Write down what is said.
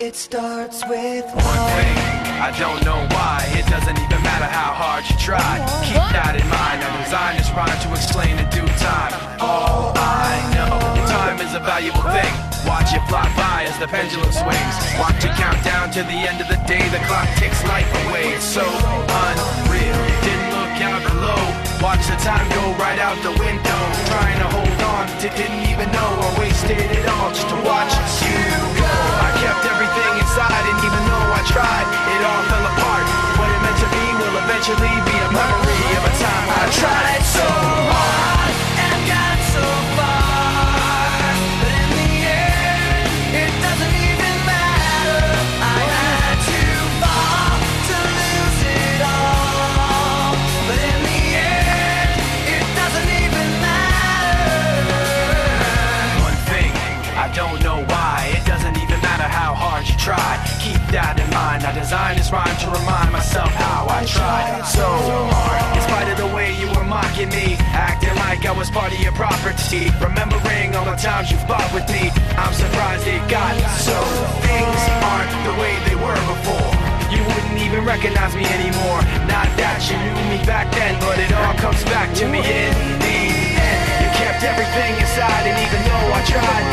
It starts with one thing, I don't know why. It doesn't even matter how hard you try. Keep that in mind, I designed this rhyme to explain in due time. All I know, time is a valuable thing. Watch it fly by as the pendulum swings. Watch it count down to the end of the day. The clock takes life away, it's so unreal. Didn't look out below, watch the time go right out the window. Trying to hold on to didn't even know I wasted it all just to watch you go. I kept everything inside, and even though I tried, it all fell apart. What it meant to be will eventually be a memory of a time I tried so hard and got so far, but in the end, it doesn't even matter. I had to fall to lose it all, but in the end, it doesn't even matter. One thing, I don't know why. It doesn't even matter how hard you try. Keep that in mind. I designed this rhyme to remind myself how I tried so hard. In spite of the way you were mocking me, acting like I was part of your property, remembering all the times you fought with me, I'm surprised it got so. Things aren't the way they were before. You wouldn't even recognize me anymore. Not that you knew me back then, but it all comes back to me in the end. You kept everything inside, and even though I tried,